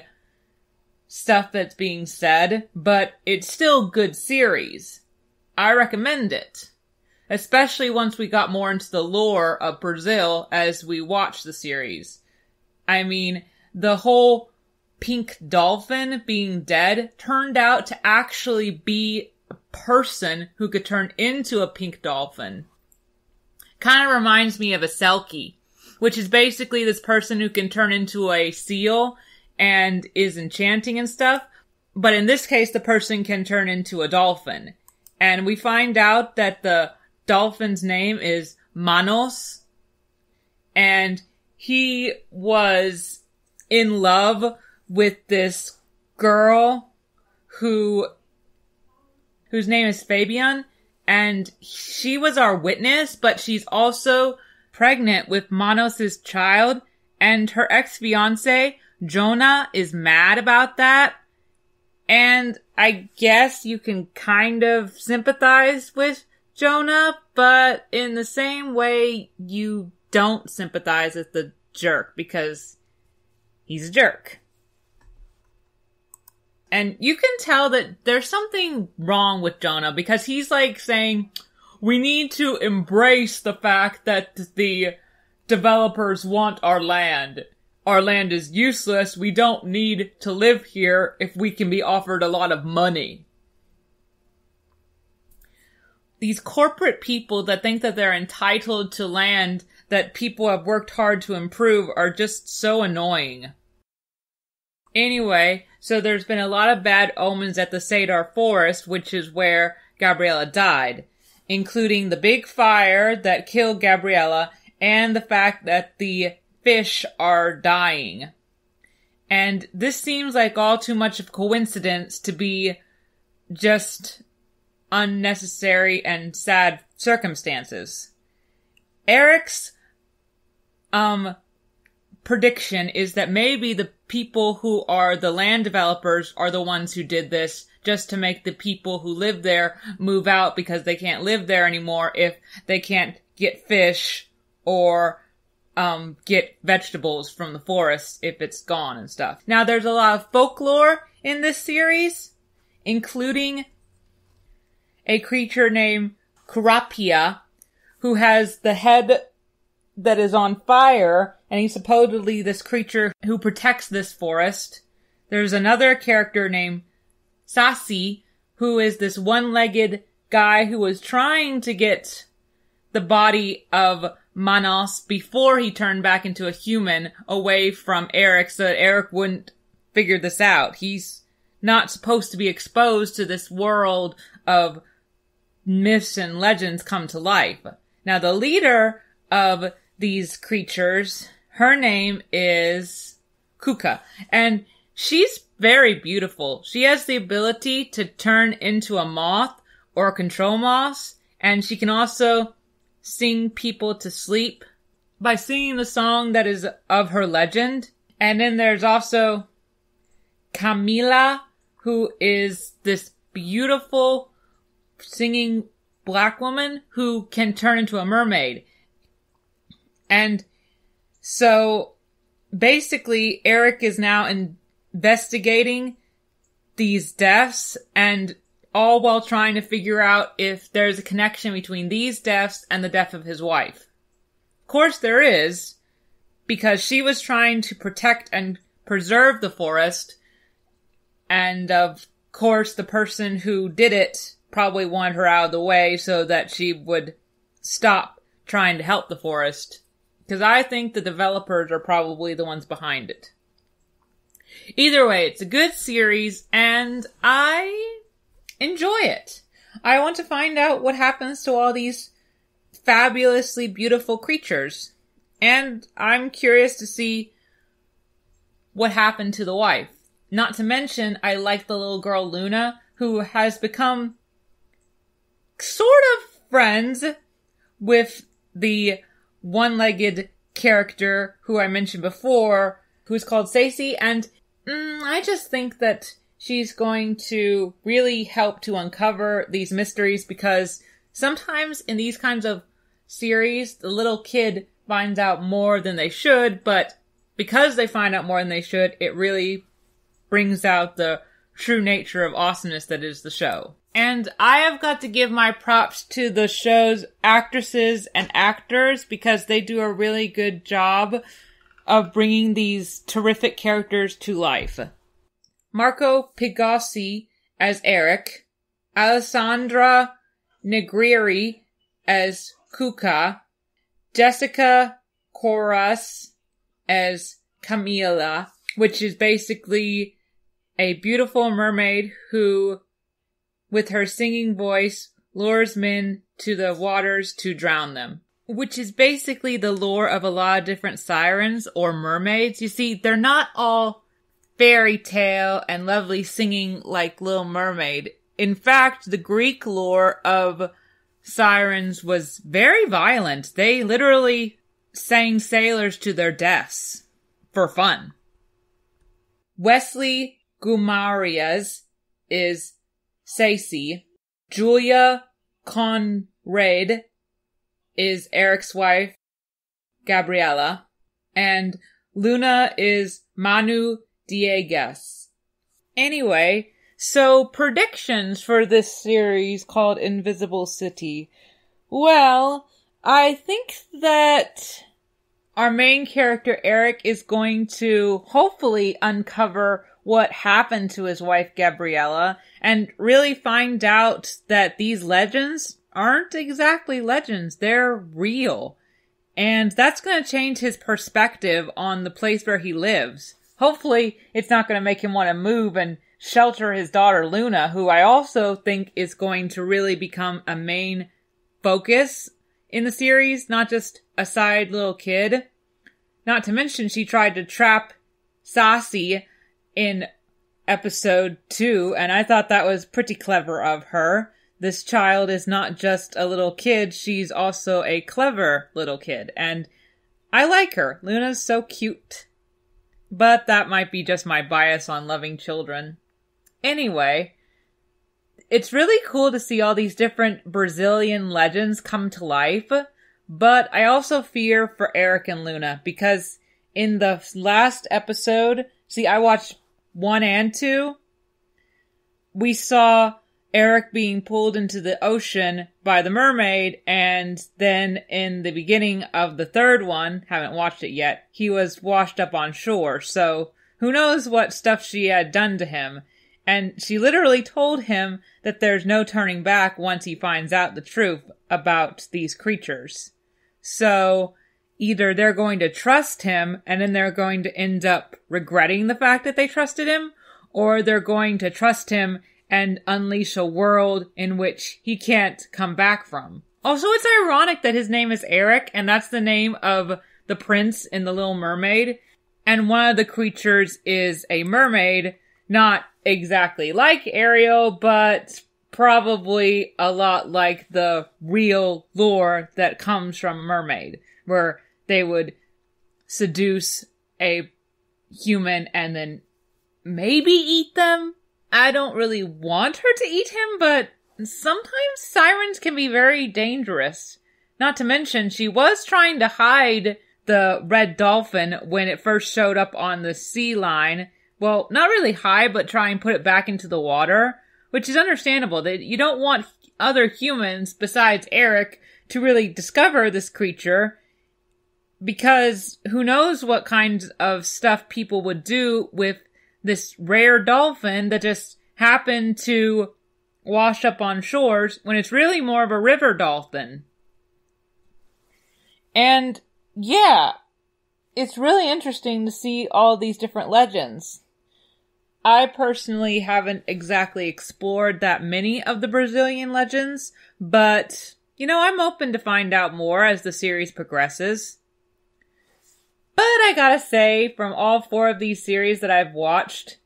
stuff that's being said, but it's still good series. I recommend it. Especially once we got more into the lore of Brazil as we watched the series. I mean, the whole pink dolphin being dead turned out to actually be a person who could turn into a pink dolphin. Kind of reminds me of a selkie, which is basically this person who can turn into a seal and is enchanting and stuff. But in this case, the person can turn into a dolphin. And we find out that the dolphin's name is Manos, and he was in love with this girl whose name is Fabian, and she was our witness, but she's also pregnant with Manos' child, and her ex-fiancé, Jonah, is mad about that, and I guess you can kind of sympathize with Jonah, but in the same way, you don't sympathize with the jerk because he's a jerk. And you can tell that there's something wrong with Jonah because he's like saying, we need to embrace the fact that the developers want our land. Our land is useless. We don't need to live here if we can be offered a lot of money. These corporate people that think that they're entitled to land that people have worked hard to improve are just so annoying. Anyway, so there's been a lot of bad omens at the Cedar Forest, which is where Gabriella died, including the big fire that killed Gabriella and the fact that the fish are dying. And this seems like all too much of a coincidence to be just unnecessary and sad circumstances. Eric's prediction is that maybe the people who are the land developers are the ones who did this just to make the people who live there move out because they can't live there anymore if they can't get fish or get vegetables from the forest if it's gone and stuff. Now, there's a lot of folklore in this series, including a creature named Kurapia, who has the head that is on fire, and he's supposedly this creature who protects this forest. There's another character named Sasi, who is this one-legged guy who was trying to get the body of Manos before he turned back into a human away from Eric so that Eric wouldn't figure this out. He's not supposed to be exposed to this world of myths and legends come to life. Now, the leader of these creatures, her name is Kuka, and she's very beautiful. She has the ability to turn into a moth or control moths, and she can also sing people to sleep by singing the song that is of her legend. And then there's also Camila, who is this beautiful singing black woman who can turn into a mermaid. And so basically Eric is now investigating these deaths, and all while trying to figure out if there's a connection between these deaths and the death of his wife. Of course there is, because she was trying to protect and preserve the forest, and of course the person who did it probably wanted her out of the way so that she would stop trying to help the forest. Because I think the developers are probably the ones behind it. Either way, it's a good series, and I enjoy it. I want to find out what happens to all these fabulously beautiful creatures. And I'm curious to see what happened to the wife. Not to mention, I like the little girl Luna, who has become sort of friends with the one-legged character who I mentioned before, who's called Stacey, and I just think that she's going to really help to uncover these mysteries, because sometimes in these kinds of series, the little kid finds out more than they should, but because they find out more than they should, it really brings out the true nature of awesomeness that is the show. And I have got to give my props to the show's actresses and actors, because they do a really good job of bringing these terrific characters to life. Marco Pigossi as Eric, Alessandra Negrieri as Kuka, Jessica Corras as Camila, which is basically a beautiful mermaid who, with her singing voice, lures men to the waters to drown them. Which is basically the lore of a lot of different sirens or mermaids. You see, they're not all fairy tale and lovely singing like Little Mermaid. In fact, the Greek lore of sirens was very violent. They literally sang sailors to their deaths for fun. Wesley Gumarias is Stacey. Julia Conrad is Eric's wife, Gabriella. And Luna is Manu Diegas. Anyway, so predictions for this series called Invisible City. Well, I think that our main character, Eric, is going to hopefully uncover what happened to his wife, Gabriella, and really find out that these legends aren't exactly legends. They're real. And that's going to change his perspective on the place where he lives. Hopefully, it's not going to make him want to move and shelter his daughter Luna, who I also think is going to really become a main focus in the series, not just a side little kid. Not to mention, she tried to trap Sassy in episode 2, and I thought that was pretty clever of her. This child is not just a little kid, she's also a clever little kid, and I like her. Luna's so cute. But that might be just my bias on loving children. Anyway, it's really cool to see all these different Brazilian legends come to life, but I also fear for Eric and Luna, because in the last episode, see, I watched 1 and 2, we saw Eric being pulled into the ocean by the mermaid, and then in the beginning of the 3rd one, haven't watched it yet, he was washed up on shore, so who knows what stuff she had done to him. And she literally told him that there's no turning back once he finds out the truth about these creatures. So either they're going to trust him, and then they're going to end up regretting the fact that they trusted him, or they're going to trust him and unleash a world in which he can't come back from. Also, it's ironic that his name is Eric, and that's the name of the prince in The Little Mermaid, and one of the creatures is a mermaid, not exactly like Ariel, but probably a lot like the real lore that comes from a mermaid, where they would seduce a human and then maybe eat them. I don't really want her to eat him, but sometimes sirens can be very dangerous. Not to mention, she was trying to hide the red dolphin when it first showed up on the sea line. Well, not really hide, but try and put it back into the water, which is understandable. That you don't want other humans besides Eric to really discover this creature, because who knows what kinds of stuff people would do with this rare dolphin that just happened to wash up on shores when it's really more of a river dolphin. And yeah, it's really interesting to see all these different legends. I personally haven't exactly explored that many of the Brazilian legends, but, I'm open to find out more as the series progresses. But I gotta say, from all 4 of these series that I've watched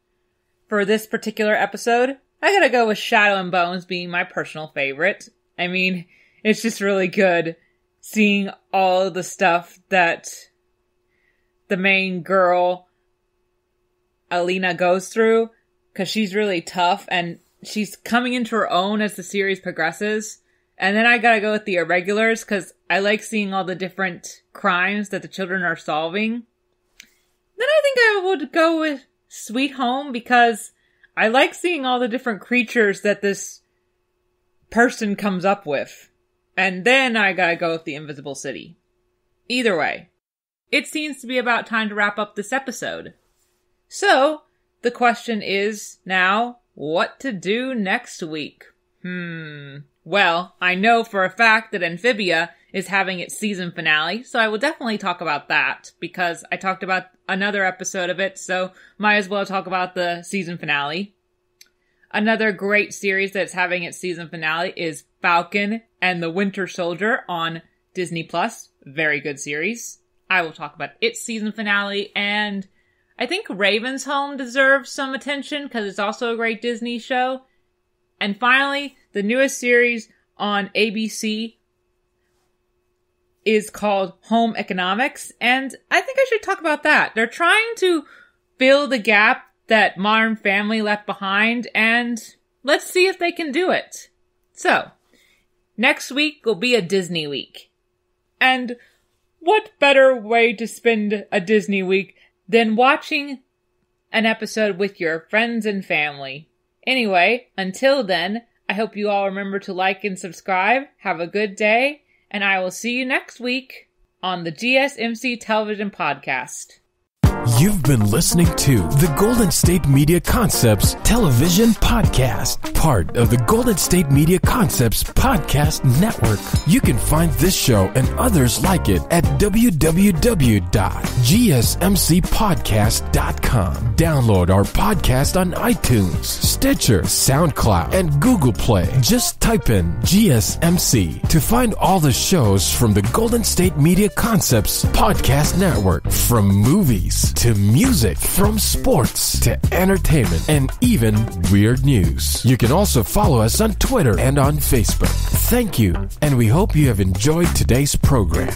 for this particular episode, I gotta go with Shadow and Bones being my personal favorite. I mean, it's just really good seeing all of the stuff that the main girl, Alina, goes through, because she's really tough and she's coming into her own as the series progresses. And then I gotta go with the Irregulars, because I like seeing all the different crimes that the children are solving. Then I think I would go with Sweet Home, because I like seeing all the different creatures that this person comes up with. And then I gotta go with the Invisible City. Either way, it seems to be about time to wrap up this episode. So, the question is now, what to do next week? Well, I know for a fact that Amphibia is having its season finale, so I will definitely talk about that, because I talked about another episode of it, so might as well talk about the season finale. Another great series that's having its season finale is Falcon and the Winter Soldier on Disney+. Very good series. I will talk about its season finale, and I think Raven's Home deserves some attention, because it's also a great Disney show. And finally, the newest series on ABC is called Home Economics, and I think I should talk about that. They're trying to fill the gap that Modern Family left behind, and let's see if they can do it. So, next week will be a Disney week. And what better way to spend a Disney week than watching an episode with your friends and family? Anyway, until then, I hope you all remember to like and subscribe. Have a good day, and I will see you next week on the GSMC Television Podcast. You've been listening to the Golden State Media Concepts Television Podcast, part of the Golden State Media Concepts Podcast Network. You can find this show and others like it at www.gsmcpodcast.com. Download our podcast on iTunes, Stitcher, SoundCloud, and Google Play. Just type in GSMC to find all the shows from the Golden State Media Concepts Podcast Network, from movies to music, from sports to entertainment, and even weird news. You can also follow us on Twitter and on Facebook. Thank you, and we hope you have enjoyed today's program.